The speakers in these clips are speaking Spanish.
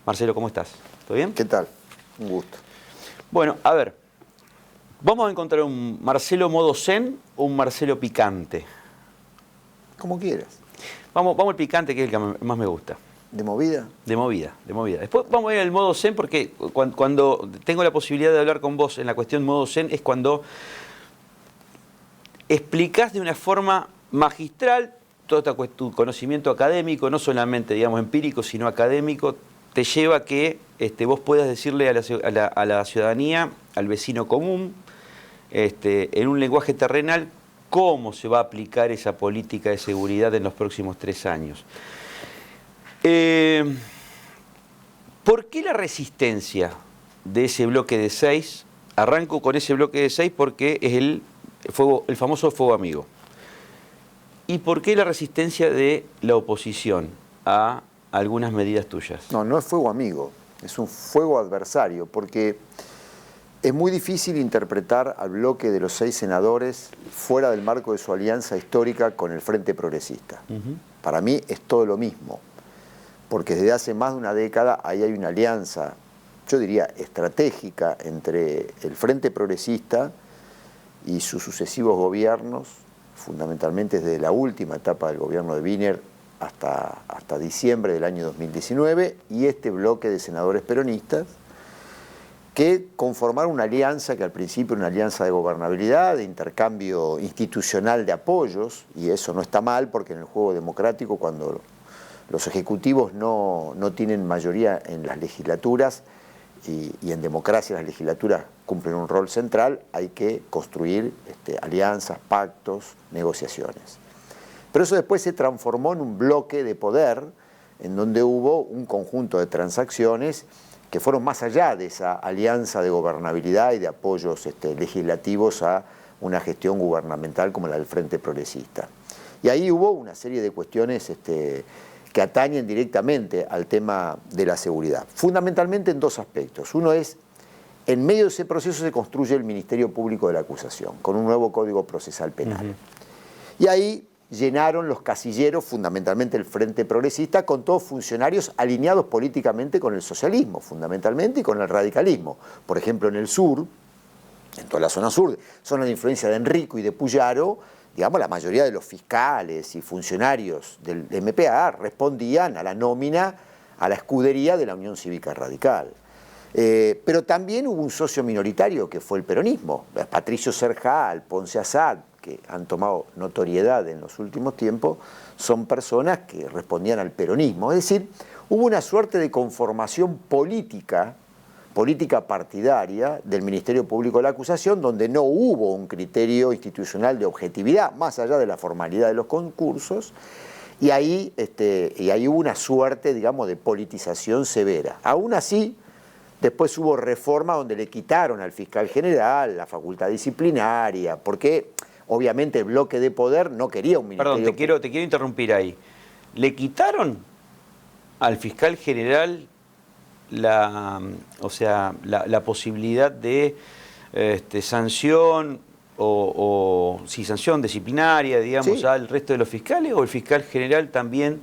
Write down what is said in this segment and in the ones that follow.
Marcelo, ¿cómo estás? ¿Todo bien? ¿Qué tal? Un gusto. Bueno, a ver, vamos a encontrar un Marcelo modo zen o un Marcelo picante. Como quieras. Vamos al picante, que es el que más me gusta. ¿De movida? De movida, de movida. Después vamos a ir al modo zen porque cuando tengo la posibilidad de hablar con vos en la cuestión modo zen es cuando explicás de una forma magistral todo tu conocimiento académico, no solamente, digamos, empírico, sino académico, te lleva a que vos puedas decirle a la ciudadanía, al vecino común, en un lenguaje terrenal, cómo se va a aplicar esa política de seguridad en los próximos 3 años. ¿Por qué la resistencia de ese bloque de 6? Arranco con ese bloque de 6 porque es el famoso fuego amigo. ¿Y por qué la resistencia de la oposición a algunas medidas tuyas? No es fuego amigo, es un fuego adversario, porque es muy difícil interpretar al bloque de los 6 senadores fuera del marco de su alianza histórica con el Frente Progresista. Para mí es todo lo mismo, porque desde hace más de una década ahí hay una alianza, yo diría estratégica, entre el Frente Progresista y sus sucesivos gobiernos, fundamentalmente desde la última etapa del gobierno de Wiener hasta diciembre del año 2019, y este bloque de senadores peronistas, que conformaron una alianza que al principio era una alianza de gobernabilidad, de intercambio institucional de apoyos, y eso no está mal porque en el juego democrático, cuando los ejecutivos no tienen mayoría en las legislaturas, y en democracia las legislaturas cumplen un rol central, hay que construir alianzas, pactos, negociaciones. Pero eso después se transformó en un bloque de poder en donde hubo un conjunto de transacciones que fueron más allá de esa alianza de gobernabilidad y de apoyos legislativos a una gestión gubernamental como la del Frente Progresista. Y ahí hubo una serie de cuestiones que atañen directamente al tema de la seguridad, fundamentalmente en 2 aspectos. Uno es, en medio de ese proceso se construye el Ministerio Público de la Acusación, con un nuevo Código Procesal Penal. Y ahí llenaron los casilleros, fundamentalmente el Frente Progresista, con todos funcionarios alineados políticamente con el socialismo, fundamentalmente, y con el radicalismo. Por ejemplo, en el sur, en toda la zona sur, zona de influencia de Enrico y de Puyaro, digamos, la mayoría de los fiscales y funcionarios del MPA respondían a la nómina, a la escudería de la Unión Cívica Radical. Pero también hubo un socio minoritario que fue el peronismo. Patricio Serjal, Ponce Assad, que han tomado notoriedad en los últimos tiempos, son personas que respondían al peronismo. Es decir, hubo una suerte de conformación política partidaria del Ministerio Público de la Acusación, donde no hubo un criterio institucional de objetividad, más allá de la formalidad de los concursos, y ahí hubo una suerte, digamos, de politización severa. Aún así, después hubo reforma donde le quitaron al fiscal general la facultad disciplinaria, porque obviamente el bloque de poder no quería un ministerio... Perdón, te quiero interrumpir ahí. ¿Le quitaron al fiscal general la posibilidad de sanción sanción disciplinaria, digamos, sí, al resto de los fiscales, o el fiscal general también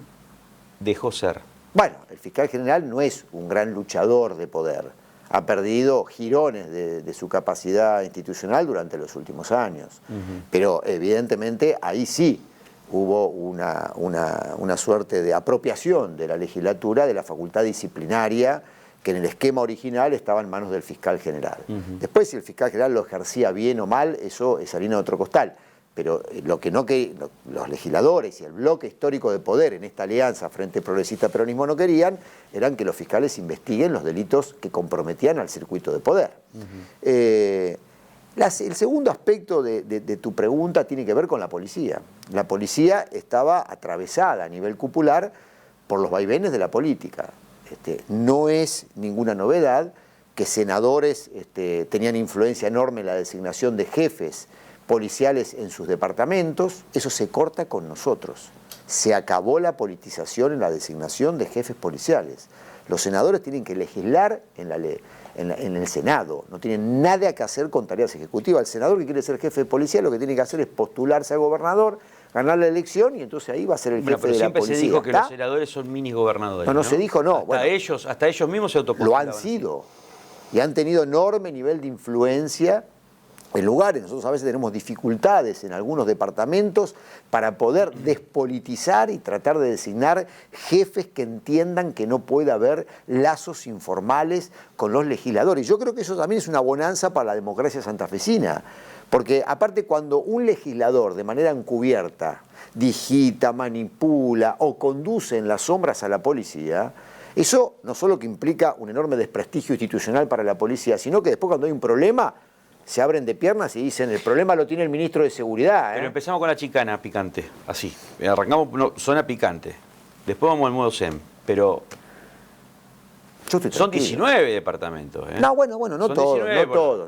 dejó ser? Bueno, el fiscal general no es un gran luchador de poder. Ha perdido jirones de su capacidad institucional durante los últimos años. Pero evidentemente ahí sí hubo una suerte de apropiación de la legislatura de la facultad disciplinaria que en el esquema original estaba en manos del fiscal general. Después, si el fiscal general lo ejercía bien o mal, eso es harina de otro costal. Pero los legisladores y el bloque histórico de poder en esta alianza Frente Progresista Peronismo no querían, eran que los fiscales investiguen los delitos que comprometían al circuito de poder. El segundo aspecto de tu pregunta tiene que ver con la policía. La policía estaba atravesada a nivel cupular por los vaivenes de la política. No es ninguna novedad que senadores tenían influencia enorme en la designación de jefes policiales en sus departamentos. Eso se corta con nosotros. Se acabó la politización en la designación de jefes policiales. Los senadores tienen que legislar en el Senado, no tienen nada que hacer con tareas ejecutivas. El senador que quiere ser jefe policial lo que tiene que hacer es postularse a gobernador, ganar la elección y entonces ahí va a ser el jefe de la policía. Siempre se dijo que ¿Está? los senadores son mini gobernadores. No, no se dijo, no. Hasta ellos mismos se autopostulaban. Lo han sido. Y han tenido enorme nivel de influencia en lugares. Nosotros a veces tenemos dificultades en algunos departamentos para poder despolitizar y tratar de designar jefes que entiendan que no puede haber lazos informales con los legisladores. Yo creo que eso también es una bonanza para la democracia santafesina, porque aparte cuando un legislador de manera encubierta digita, manipula o conduce en las sombras a la policía, eso no solo que implica un enorme desprestigio institucional para la policía, sino que después cuando hay un problema se abren de piernas y dicen el problema lo tiene el ministro de Seguridad. Pero empezamos con la chicana picante, así. Arrancamos zona picante. Después vamos al modo SEM. Pero son 19 departamentos. No, bueno, no todos,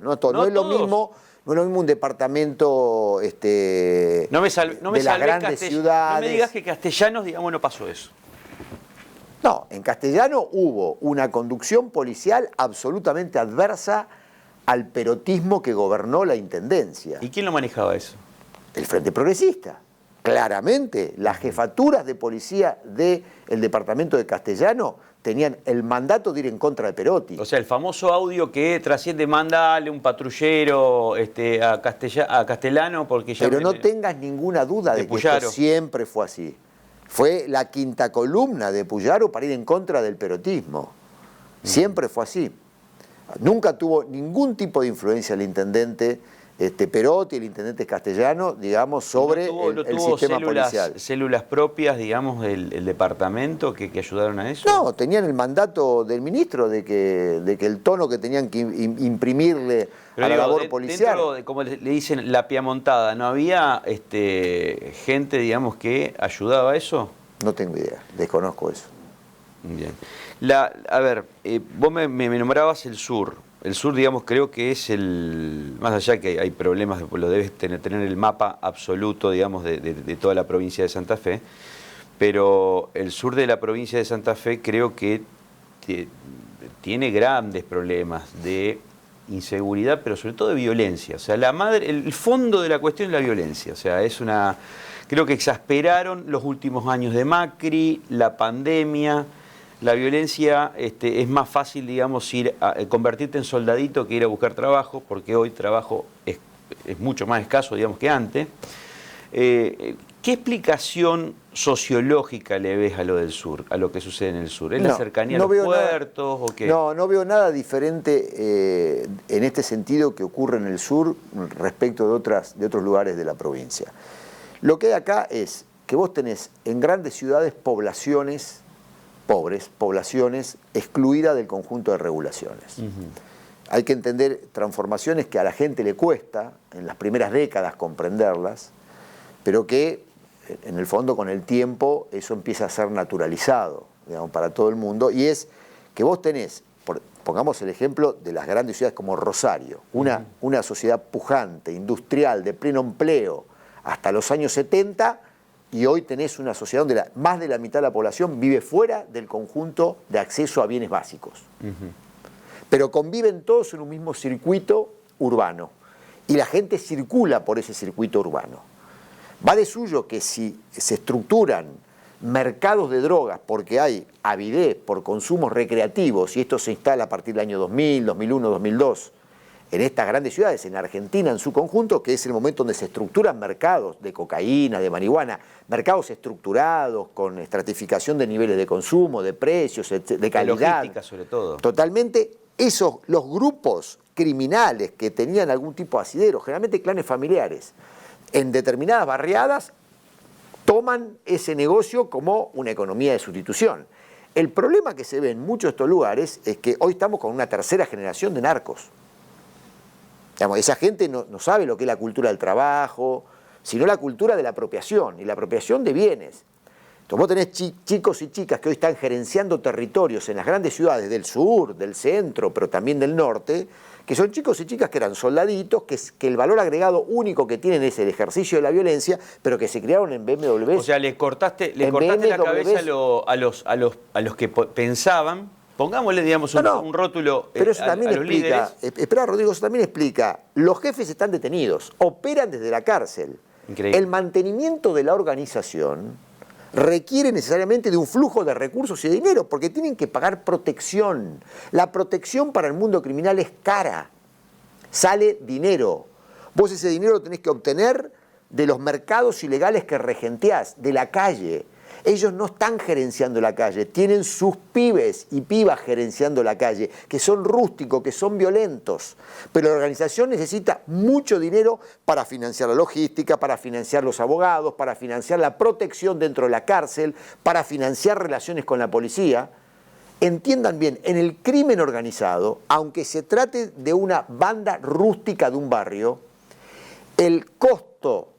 no todos. No es lo mismo un departamento de las grandes ciudades. No me digas que Castellanos, digamos, no pasó eso. No, en Castellano hubo una conducción policial absolutamente adversa al perotismo que gobernó la intendencia. ¿Y quién lo manejaba eso? El Frente Progresista. Claramente, las jefaturas de policía del departamento de Castellano tenían el mandato de ir en contra de Perotti. O sea, el famoso audio que trasciende mandarle un patrullero a Castellano porque ya... Pero no tengas ninguna duda de que esto siempre fue así. Fue la quinta columna de Puyaro para ir en contra del perotismo. Siempre fue así. Nunca tuvo ningún tipo de influencia el intendente Perotti, el intendente Castellano, digamos, sobre el sistema policial. ¿Células propias, digamos, del departamento que ayudaron a eso? No, tenían el mandato del ministro de que el tono que tenían que imprimirle a la labor policial. Dentro de, como le dicen, la piamontada, ¿no había gente, digamos, que ayudaba a eso? No tengo idea, desconozco eso. Bien. A ver, vos me nombrabas el sur. El sur, digamos, creo que es más allá que hay problemas, lo debes tener el mapa absoluto, digamos, de toda la provincia de Santa Fe, pero el sur de la provincia de Santa Fe creo que tiene grandes problemas de inseguridad, pero sobre todo de violencia. O sea, el fondo de la cuestión es la violencia. O sea, creo que exasperaron los últimos años de Macri, la pandemia. La violencia es más fácil, digamos, convertirte en soldadito que ir a buscar trabajo, porque hoy trabajo es mucho más escaso, digamos, que antes. ¿Qué explicación sociológica le ves a lo del sur, a lo que sucede en el sur? ¿Es la cercanía a los puertos o qué? No veo nada diferente en este sentido que ocurre en el sur respecto de otros lugares de la provincia. Lo que hay acá es que vos tenés en grandes ciudades poblaciones pobres, poblaciones excluidas del conjunto de regulaciones. Hay que entender transformaciones que a la gente le cuesta en las primeras décadas comprenderlas, pero que en el fondo con el tiempo eso empieza a ser naturalizado, digamos, para todo el mundo, y es que vos tenés, pongamos el ejemplo de las grandes ciudades como Rosario, una sociedad pujante, industrial, de pleno empleo, hasta los años 70, y hoy tenés una sociedad donde más de la mitad de la población vive fuera del conjunto de acceso a bienes básicos. Pero conviven todos en un mismo circuito urbano. Y la gente circula por ese circuito urbano. Va de suyo que si se estructuran mercados de drogas porque hay avidez por consumos recreativos, y esto se instala a partir del año 2000, 2001, 2002, en estas grandes ciudades, en Argentina en su conjunto, que es el momento donde se estructuran mercados de cocaína, de marihuana, mercados estructurados con estratificación de niveles de consumo, de precios, de calidad. Logística sobre todo. Totalmente, los grupos criminales que tenían algún tipo de asidero, generalmente clanes familiares, en determinadas barriadas, toman ese negocio como una economía de sustitución. El problema que se ve en muchos de estos lugares es que hoy estamos con una tercera generación de narcos. Digamos, esa gente no sabe lo que es la cultura del trabajo, sino la cultura de la apropiación, y la apropiación de bienes. Entonces vos tenés chicos y chicas que hoy están gerenciando territorios en las grandes ciudades del sur, del centro, pero también del norte, que son chicos y chicas que eran soldaditos, que el valor agregado único que tienen es el ejercicio de la violencia, pero que se criaron en BMW. O sea, le cortaste la cabeza a los que pensaban. Pongámosle, digamos, un rótulo pero eso también a los líderes. Espera, Rodrigo, eso también explica. Los jefes están detenidos, operan desde la cárcel. Increíble. El mantenimiento de la organización requiere necesariamente de un flujo de recursos y de dinero, porque tienen que pagar protección. La protección para el mundo criminal es cara, sale dinero. Vos ese dinero lo tenés que obtener de los mercados ilegales que regenteás, de la calle. Ellos no están gerenciando la calle, tienen sus pibes y pibas gerenciando la calle, que son rústicos, que son violentos. Pero la organización necesita mucho dinero para financiar la logística, para financiar los abogados, para financiar la protección dentro de la cárcel, para financiar relaciones con la policía. Entiendan bien, en el crimen organizado, aunque se trate de una banda rústica de un barrio, el costo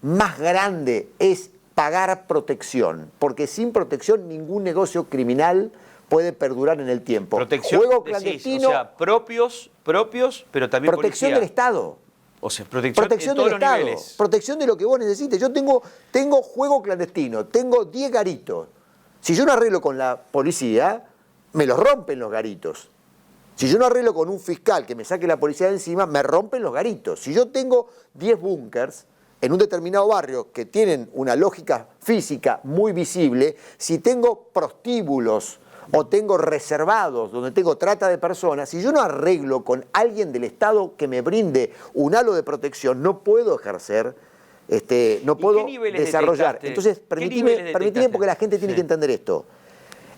más grande es pagar protección, porque sin protección ningún negocio criminal puede perdurar en el tiempo. Protección, juego decís, clandestino, o sea, propios, pero también protección policía. del Estado. O sea, protección en Del todos los Estado, niveles. protección de lo que vos necesites. Yo tengo juego clandestino, tengo 10 garitos. Si yo no arreglo con la policía, me los rompen los garitos. Si yo no arreglo con un fiscal que me saque la policía de encima, me rompen los garitos. Si yo tengo 10 búnkers en un determinado barrio que tienen una lógica física muy visible, si tengo prostíbulos o tengo reservados donde tengo trata de personas, si yo no arreglo con alguien del Estado que me brinde un halo de protección, no puedo ejercer, no puedo desarrollar. detectaste? Entonces, permitime porque la gente tiene que entender esto.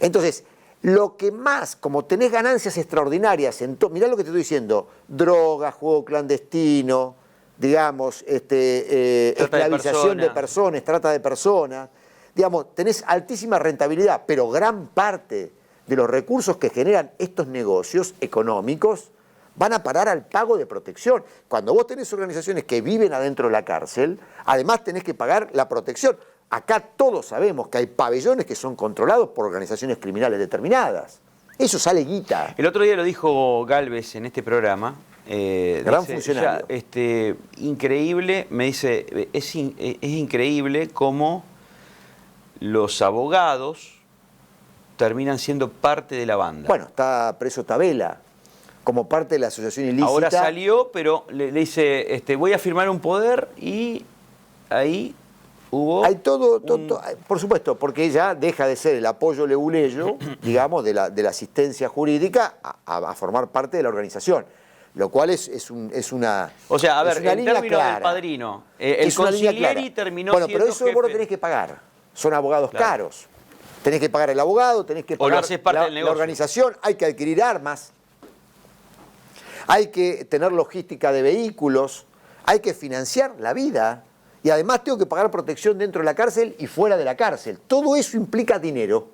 Entonces, lo que más, como tenés ganancias extraordinarias, mirá lo que te estoy diciendo, droga, juego clandestino, digamos, esclavización de personas, trata de personas, digamos, tenés altísima rentabilidad, pero gran parte de los recursos que generan estos negocios económicos van a parar al pago de protección. Cuando vos tenés organizaciones que viven adentro de la cárcel, además tenés que pagar la protección. Acá todos sabemos que hay pabellones que son controlados por organizaciones criminales determinadas. Eso sale guita. El otro día lo dijo Gálvez en este programa. Gran funcionario. Increíble, me dice, es increíble cómo los abogados terminan siendo parte de la banda. Bueno, está preso Tabela, como parte de la asociación ilícita. Ahora salió, pero le dice, voy a firmar un poder y ahí hubo... Hay todo, por supuesto, porque ella deja de ser el apoyo leguleyo, digamos, de la asistencia jurídica a formar parte de la organización. Lo cual es una. O sea, a ver, en términos clara. del padrino, el consiglieri terminó siendo pero eso jefe. vos lo tenés que pagar. Son abogados caros. Tenés que pagar el abogado, tenés que pagar lo haces parte del la negocio. organización, hay que adquirir armas, hay que tener logística de vehículos, hay que financiar la vida y además tengo que pagar protección dentro de la cárcel y fuera de la cárcel. Todo eso implica dinero.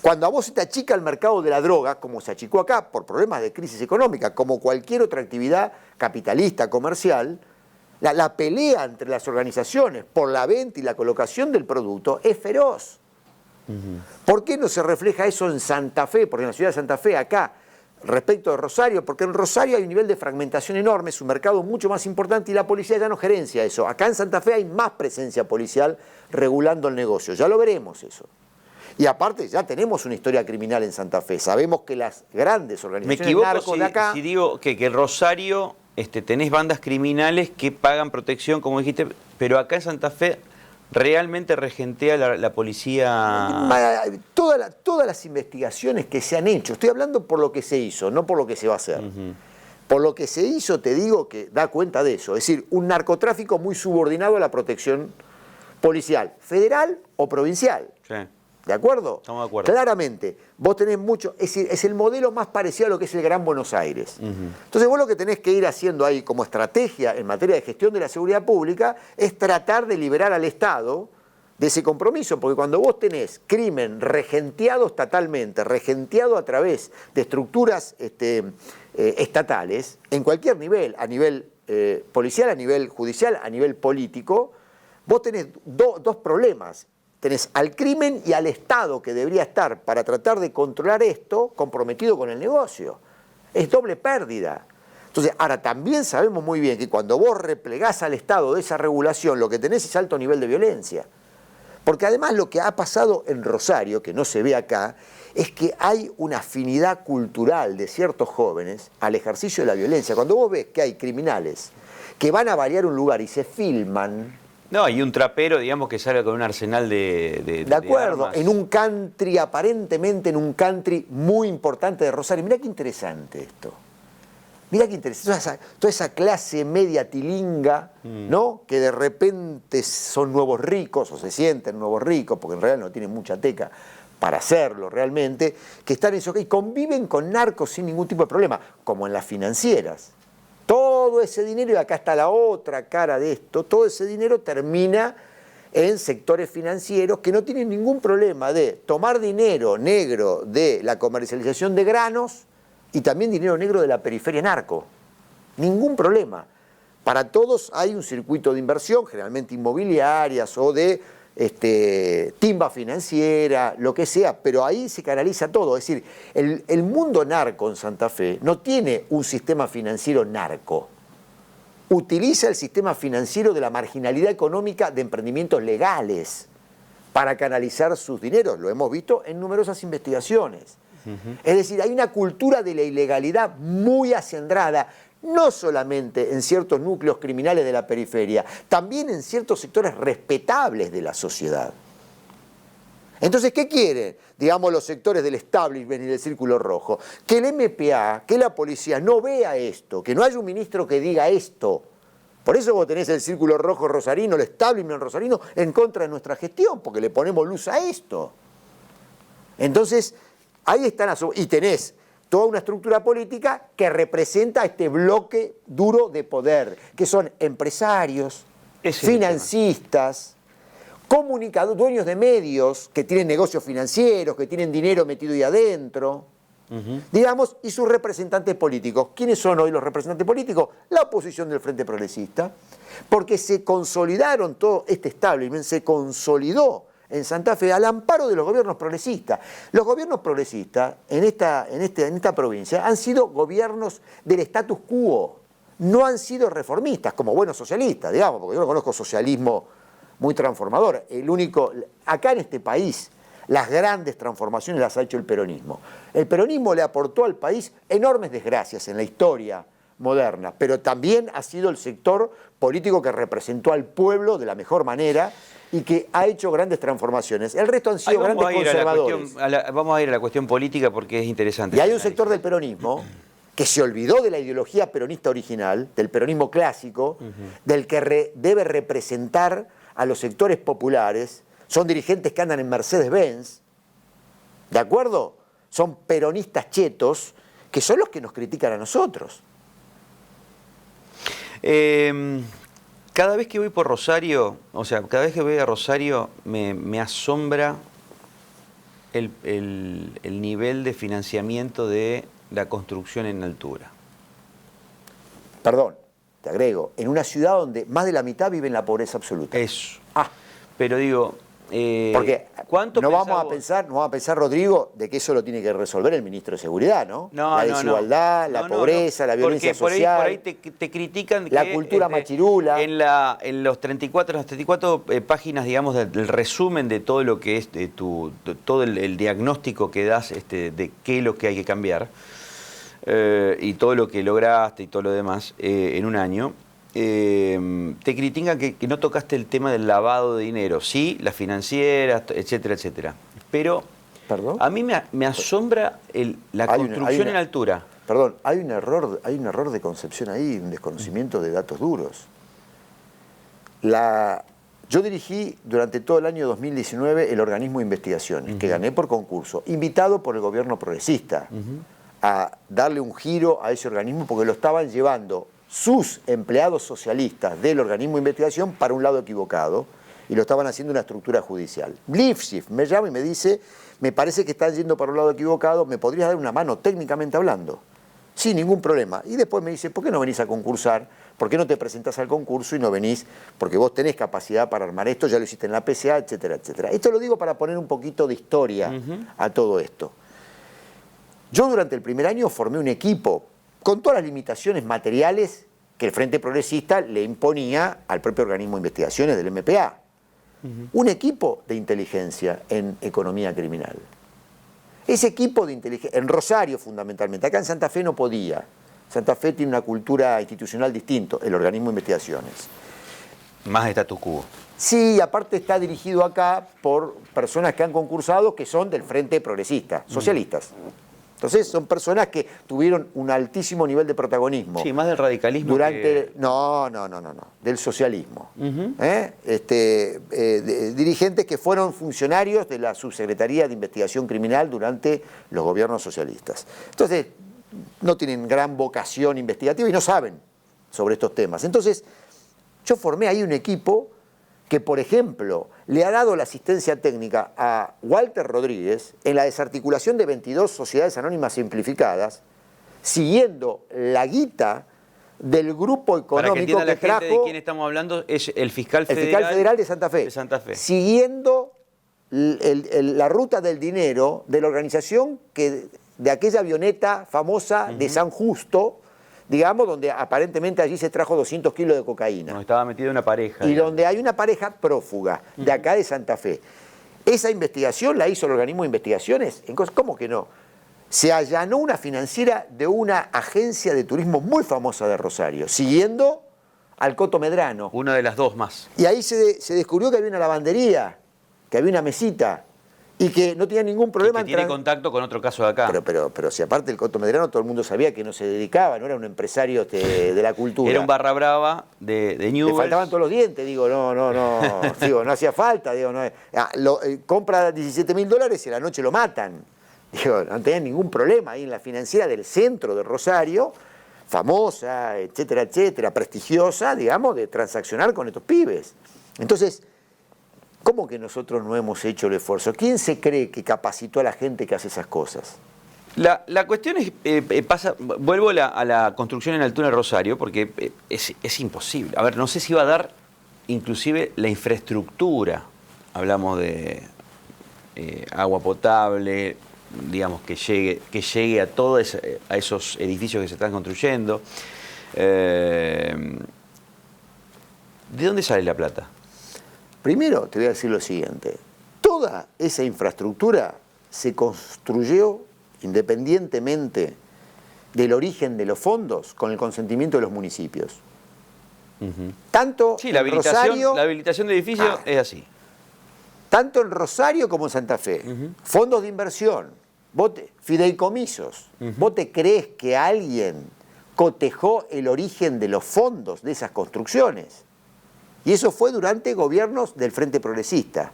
Cuando a vos se te achica el mercado de la droga, como se achicó acá por problemas de crisis económica, como cualquier otra actividad capitalista, comercial, la pelea entre las organizaciones por la venta y la colocación del producto es feroz. ¿Por qué no se refleja eso en Santa Fe? Porque en la ciudad de Santa Fe, acá, respecto de Rosario, porque en Rosario hay un nivel de fragmentación enorme, es un mercado mucho más importante y la policía ya no gerencia eso. Acá en Santa Fe hay más presencia policial regulando el negocio, ya lo veremos eso. Y aparte ya tenemos una historia criminal en Santa Fe, sabemos que las grandes Me organizaciones equivoco narcos de acá... si digo que en Rosario tenés bandas criminales que pagan protección, como dijiste, pero acá en Santa Fe realmente regentea la policía... Todas las investigaciones que se han hecho, estoy hablando por lo que se hizo, no por lo que se va a hacer. Por lo que se hizo, te digo que da cuenta de eso, es decir, un narcotráfico muy subordinado a la protección policial, federal o provincial. Sí. ¿De acuerdo? Estamos de acuerdo. Claramente, vos tenés mucho, es el modelo más parecido a lo que es el Gran Buenos Aires. Entonces vos lo que tenés que ir haciendo ahí como estrategia en materia de gestión de la seguridad pública es tratar de liberar al Estado de ese compromiso, porque cuando vos tenés crimen regenteado estatalmente, regenteado a través de estructuras estatales, en cualquier nivel, a nivel policial, a nivel judicial, a nivel político, vos tenés dos problemas. Tenés al crimen y al Estado que debería estar para tratar de controlar esto comprometido con el negocio. Es doble pérdida. Entonces, ahora también sabemos muy bien que cuando vos replegás al Estado de esa regulación, lo que tenés es alto nivel de violencia. Porque además lo que ha pasado en Rosario, que no se ve acá, es que hay una afinidad cultural de ciertos jóvenes al ejercicio de la violencia. Cuando vos ves que hay criminales que van a balear un lugar y se filman. No, y un trapero, digamos, que salga con un arsenal de acuerdo, armas. en un country, aparentemente en un country muy importante de Rosario. Mirá qué interesante esto. Mirá qué interesante. Toda esa clase media tilinga, ¿no? Que de repente son nuevos ricos, o se sienten nuevos ricos, porque en realidad no tienen mucha teca para hacerlo realmente, que están en eso y conviven con narcos sin ningún tipo de problema, como en las financieras. Todo ese dinero, y acá está la otra cara de esto, todo ese dinero termina en sectores financieros que no tienen ningún problema de tomar dinero negro de la comercialización de granos y también dinero negro de la periferia narco. Ningún problema. Para todos hay un circuito de inversión, generalmente inmobiliarias o de timba financiera, lo que sea, pero ahí se canaliza todo. Es decir, el mundo narco en Santa Fe no tiene un sistema financiero narco. Utiliza el sistema financiero de la marginalidad económica de emprendimientos legales para canalizar sus dineros. Lo hemos visto en numerosas investigaciones. Es decir, hay una cultura de la ilegalidad muy acendrada, no solamente en ciertos núcleos criminales de la periferia, también en ciertos sectores respetables de la sociedad. Entonces, ¿qué quieren, digamos, los sectores del establishment y del Círculo Rojo? Que el MPA, que la policía no vea esto, que no haya un ministro que diga esto. Por eso vos tenés el Círculo Rojo rosarino, el establishment rosarino, en contra de nuestra gestión, porque le ponemos luz a esto. Entonces, ahí están, y tenés toda una estructura política que representa este bloque duro de poder, que son empresarios, financistas, comunicadores, dueños de medios, que tienen negocios financieros, que tienen dinero metido ahí adentro, digamos, y sus representantes políticos. ¿Quiénes son hoy los representantes políticos? La oposición del Frente Progresista, porque se consolidaron, todo este establishment se consolidó en Santa Fe al amparo de los gobiernos progresistas. Los gobiernos progresistas en esta provincia han sido gobiernos del status quo, no han sido reformistas, como buenos socialistas, digamos, porque yo no conozco socialismo muy transformador. Acá en este país, las grandes transformaciones las ha hecho el peronismo. El peronismo le aportó al país enormes desgracias en la historia moderna, pero también ha sido el sector político que representó al pueblo de la mejor manera y que ha hecho grandes transformaciones. El resto han sido grandes conservadores. Vamos a ir a la cuestión política porque es interesante. Y hay un sector del peronismo que se olvidó de la ideología peronista original, del peronismo clásico, del que debe representar a los sectores populares. Son dirigentes que andan en Mercedes-Benz, ¿de acuerdo? Son peronistas chetos, que son los que nos critican a nosotros. Cada vez que voy por Rosario, o sea, cada vez que voy a Rosario, me asombra el nivel de financiamiento de la construcción en altura. Perdón, te agrego, en una ciudad donde más de la mitad vive en la pobreza absoluta. Eso. Pero digo, porque no vamos a pensar, Rodrigo, de que eso lo tiene que resolver el ministro de Seguridad, ¿no? La desigualdad, la pobreza, la violencia social. Por ahí te critican la cultura machirula. En las 34 páginas, digamos, del resumen de todo lo que es todo el diagnóstico que das de qué es lo que hay que cambiar y todo lo que lograste y todo lo demás en un año. Te critican que no tocaste el tema del lavado de dinero, sí, las financieras, etcétera, etcétera. Pero ¿perdón? A mí me asombra la construcción en altura. Perdón, hay un error de concepción ahí, un desconocimiento de datos duros. Yo dirigí durante todo el año 2019 el organismo de investigaciones, que gané por concurso, invitado por el gobierno progresista a darle un giro a ese organismo porque lo estaban llevando sus empleados socialistas del organismo de investigación para un lado equivocado y lo estaban haciendo una estructura judicial. Lifshitz me llama y me dice, me parece que están yendo para un lado equivocado, ¿me podrías dar una mano técnicamente hablando? Sí, ningún problema. Y después me dice, ¿por qué no venís a concursar? ¿Por qué no te presentás al concurso y no venís? Porque vos tenés capacidad para armar esto, ya lo hiciste en la PCA, etcétera, etcétera. Esto lo digo para poner un poquito de historia a todo esto. Yo durante el primer año formé un equipo con todas las limitaciones materiales que el Frente Progresista le imponía al propio organismo de investigaciones del MPA. Un equipo de inteligencia en economía criminal. Ese equipo de inteligencia, en Rosario fundamentalmente, acá en Santa Fe no podía Santa Fe tiene una cultura institucional distinta, el organismo de investigaciones. Más de status quo. Sí, aparte está dirigido acá por personas que han concursado que son del Frente Progresista, socialistas. Entonces son personas que tuvieron un altísimo nivel de protagonismo. Sí, más del radicalismo durante No, del socialismo. Dirigentes que fueron funcionarios de la Subsecretaría de Investigación Criminal durante los gobiernos socialistas. Entonces, no tienen gran vocación investigativa y no saben sobre estos temas. Entonces, yo formé ahí un equipo que, por ejemplo, le ha dado la asistencia técnica a Walter Rodríguez en la desarticulación de 22 sociedades anónimas simplificadas, siguiendo la guita del grupo económico para que que la trajo... gente de quién estamos hablando, es el fiscal federal, el fiscal federal de Santa Fe. De Santa Fe. Siguiendo la ruta del dinero de la organización de aquella avioneta famosa de San Justo, digamos, donde aparentemente allí se trajo 200 kilos de cocaína. No, estaba metida una pareja. Y donde hay una pareja prófuga de acá de Santa Fe. Esa investigación la hizo el organismo de investigaciones. ¿Cómo que no? Se allanó una financiera de una agencia de turismo muy famosa de Rosario, siguiendo al Coto Medrano. Una de las dos más. Y ahí se descubrió que había una lavandería, que había una mesita, y que no tenía ningún problema. Que tiene contacto con otro caso de acá. Pero si aparte el Coto Medrano todo el mundo sabía que no se dedicaba, no era un empresario de la cultura. Era un barra brava de Newell's. Le faltaban todos los dientes, digo, digo, no hacía falta, digo, compra $17.000 y a la noche lo matan. Digo, no tenían ningún problema ahí en la financiera del centro de Rosario, famosa, etcétera, etcétera, prestigiosa, digamos, de transaccionar con estos pibes. Entonces, ¿cómo que nosotros no hemos hecho el esfuerzo? ¿Quién se cree que capacitó a la gente que hace esas cosas? La cuestión es, vuelvo a la construcción en altura de Rosario, porque es imposible. A ver, no sé si va a dar inclusive la infraestructura. Hablamos de agua potable, digamos, que llegue a todos a esos edificios que se están construyendo. ¿De dónde sale la plata? Primero te voy a decir lo siguiente, toda esa infraestructura se construyó independientemente del origen de los fondos con el consentimiento de los municipios. Tanto sí, la habilitación de edificios es así. Tanto en Rosario como en Santa Fe. Fondos de inversión, fideicomisos. ¿Vos te crees que alguien cotejó el origen de los fondos de esas construcciones? Y eso fue durante gobiernos del Frente Progresista,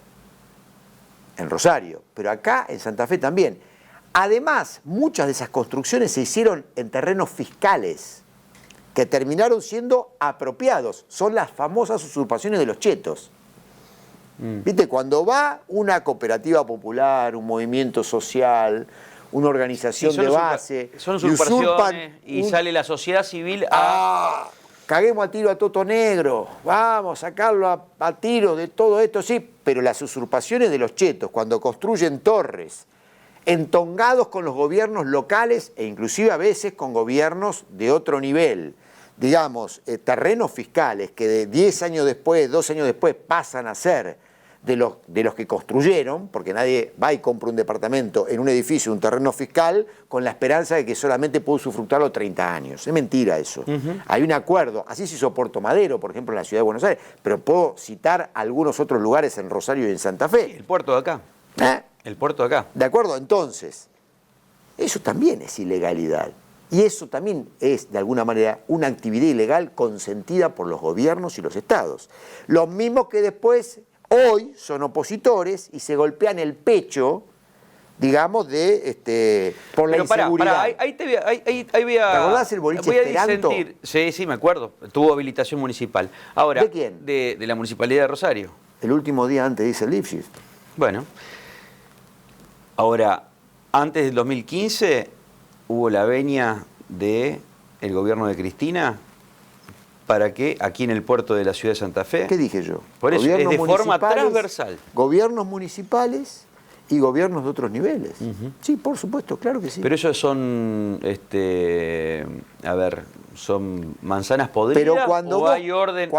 en Rosario, pero acá en Santa Fe también. Además, muchas de esas construcciones se hicieron en terrenos fiscales, que terminaron siendo apropiados. Son las famosas usurpaciones de los chetos. ¿Viste? Cuando va una cooperativa popular, un movimiento social, una organización de base... Son usurpaciones y sale la sociedad civil a... Caguemos a tiro a Toto Negro, vamos a sacarlo a tiro de todo esto, sí, pero las usurpaciones de los chetos, cuando construyen torres, entongados con los gobiernos locales e inclusive a veces con gobiernos de otro nivel, digamos, terrenos fiscales que de 10 años después, 2 años después pasan a ser de los que construyeron, porque nadie va y compra un departamento en un edificio, un terreno fiscal, con la esperanza de que solamente puede usufructarlo 30 años. Es mentira eso. Hay un acuerdo. Así se hizo Puerto Madero, por ejemplo, en la ciudad de Buenos Aires, pero puedo citar algunos otros lugares en Rosario y en Santa Fe. El puerto de acá. El puerto de acá. ¿De acuerdo? Entonces, eso también es ilegalidad. Y eso también es, de alguna manera, una actividad ilegal consentida por los gobiernos y los estados. Los mismos que después... hoy son opositores y se golpean el pecho, digamos, por la inseguridad. Ahí voy a... ¿Te acordás el boliche Esperanto? Sí, me acuerdo. Tuvo habilitación municipal. Ahora, ¿de quién? De la Municipalidad de Rosario. El último día antes dice Lipschitz. Bueno. Ahora, antes del 2015 hubo la venia del gobierno de Cristina para que aquí en el puerto de la ciudad de Santa Fe... ¿Qué dije yo? Por eso, es de forma transversal. Gobiernos municipales y gobiernos de otros niveles. Sí, por supuesto, claro que sí. Pero esos son, son manzanas podridas. Pero cuando ¿o hay orden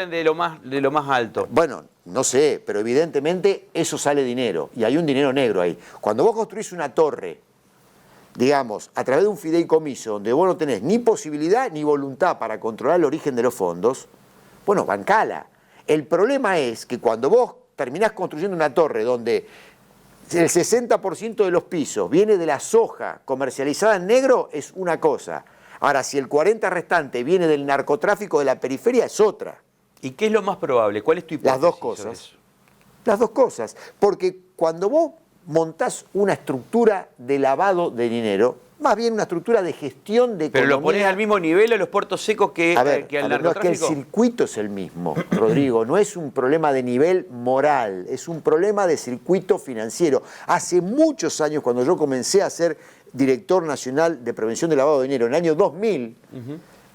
de lo más alto? Bueno, no sé, pero evidentemente eso sale dinero y hay un dinero negro ahí. Cuando vos construís una torre digamos, a través de un fideicomiso donde vos no tenés ni posibilidad ni voluntad para controlar el origen de los fondos, bueno, bancala. El problema es que cuando vos terminás construyendo una torre donde el 60% de los pisos viene de la soja comercializada en negro, es una cosa. Ahora, si el 40% restante viene del narcotráfico de la periferia, es otra. ¿Y qué es lo más probable? ¿Cuál es tu hipótesis? Las dos cosas. Las dos cosas. Porque cuando vos montás una estructura de lavado de dinero, más bien una estructura de gestión de economía. ¿Pero lo pones al mismo nivel a los puertos secos que al narcotráfico? No, es que el circuito es el mismo, Rodrigo. No es un problema de nivel moral, es un problema de circuito financiero. Hace muchos años, cuando yo comencé a ser director nacional de prevención de lavado de dinero, en el año 2000,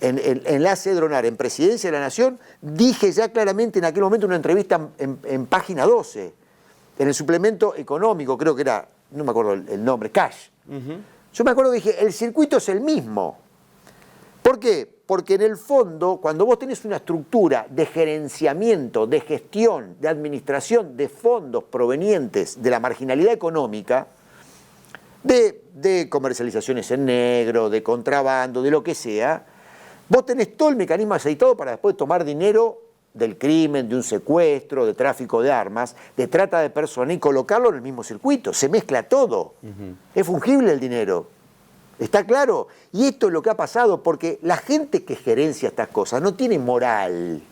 en la Cedronar, en Presidencia de la Nación, dije ya claramente en aquel momento una entrevista en página 12, en el suplemento económico, creo que era, no me acuerdo el nombre, Cash. Yo me acuerdo que dije, el circuito es el mismo. ¿Por qué? Porque en el fondo, cuando vos tenés una estructura de gerenciamiento, de gestión, de administración de fondos provenientes de la marginalidad económica, de comercializaciones en negro, de contrabando, de lo que sea, vos tenés todo el mecanismo aceitado para después tomar dinero del crimen, de un secuestro, de tráfico de armas, de trata de personas y colocarlo en el mismo circuito. Se mezcla todo. Es fungible el dinero. ¿Está claro? Y esto es lo que ha pasado porque la gente que gerencia estas cosas no tiene moral.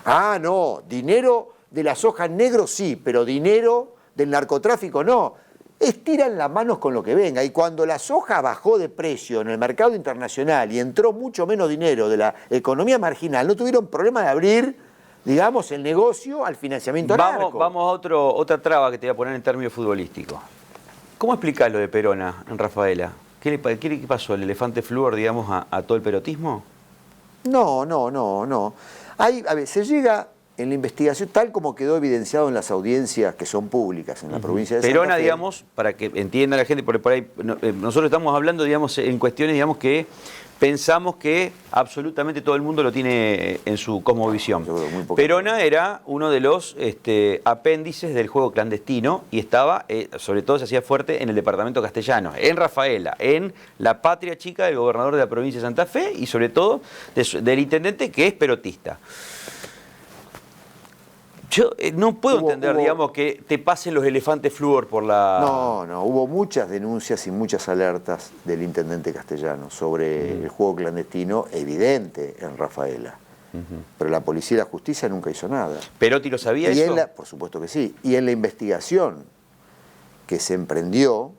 Ah, no, dinero de la soja en negro sí, pero dinero del narcotráfico no. Estiran las manos con lo que venga. Y cuando la soja bajó de precio en el mercado internacional y entró mucho menos dinero de la economía marginal, no tuvieron problema de abrir, digamos, el negocio al financiamiento narco. Vamos a otra traba que te voy a poner en términos futbolísticos. ¿Cómo explicás lo de Perona en Rafaela? ¿Qué le pasó? ¿El elefante flúor, digamos, a todo el perotismo? No. A ver, se llega en la investigación, tal como quedó evidenciado en las audiencias que son públicas en la provincia de Santa Fe. Perona, digamos, para que entienda la gente, por ahí, nosotros estamos hablando, digamos, en cuestiones, digamos, que pensamos que absolutamente todo el mundo lo tiene en su cosmovisión. Perona era uno de los apéndices del juego clandestino y estaba, sobre todo se hacía fuerte en el departamento castellano, en Rafaela, en la patria chica del gobernador de la provincia de Santa Fe y sobre todo del intendente que es perotista. Yo no puedo entender, digamos, que te pasen los elefantes flúor por la... No, hubo muchas denuncias y muchas alertas del intendente castellano sobre el juego clandestino evidente en Rafaela. Pero la policía y la justicia nunca hizo nada. ¿Perotti lo sabía eso? Por supuesto que sí. Y en la investigación que se emprendió,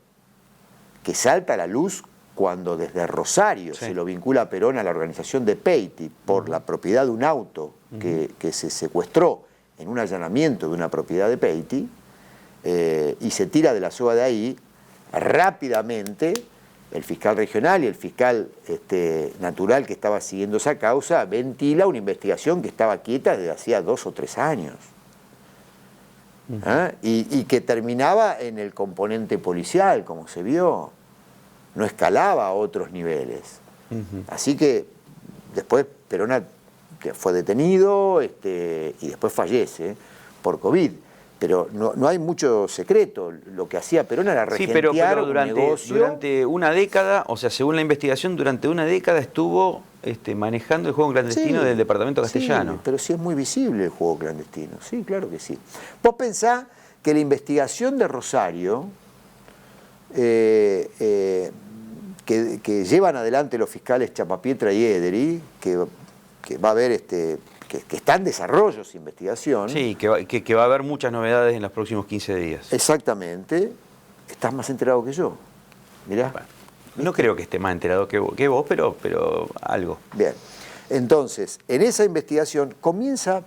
que salta a la luz cuando desde Rosario se lo vincula a Perón a la organización de Peiti por la propiedad de un auto que se secuestró en un allanamiento de una propiedad de Peiti, y se tira de la soga de ahí, rápidamente el fiscal regional y el fiscal natural que estaba siguiendo esa causa ventila una investigación que estaba quieta desde hacía 2 o 3 años. Y que terminaba en el componente policial, como se vio, no escalaba a otros niveles. Así que después Perona fue detenido y después fallece por COVID. Pero no hay mucho secreto. Lo que hacía Perón era regentear un negocio. Durante una década, o sea, según la investigación, durante una década estuvo manejando el juego clandestino del departamento castellano. Sí, pero sí es muy visible el juego clandestino. Sí, claro que sí. Vos pensás que la investigación de Rosario, que llevan adelante los fiscales Chapapietra y Ederi, que va a haber que está en desarrollo su investigación. Sí, que va a haber muchas novedades en los próximos 15 días. Exactamente. Estás más enterado que yo. Mirá. Bueno, no creo que esté más enterado que vos, pero algo. Bien. Entonces, en esa investigación comienza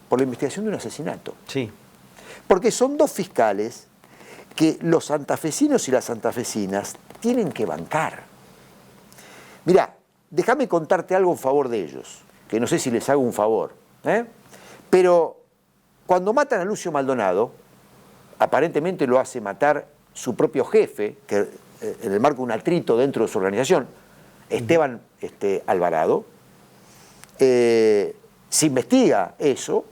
por la investigación de un asesinato. Sí. Porque son 2 fiscales que los santafesinos y las santafesinas tienen que bancar. Mirá, déjame contarte algo en favor de ellos, que no sé si les hago un favor, pero cuando matan a Lucio Maldonado, aparentemente lo hace matar su propio jefe, que en el marco de un atrito dentro de su organización, Esteban Alvarado, se investiga eso,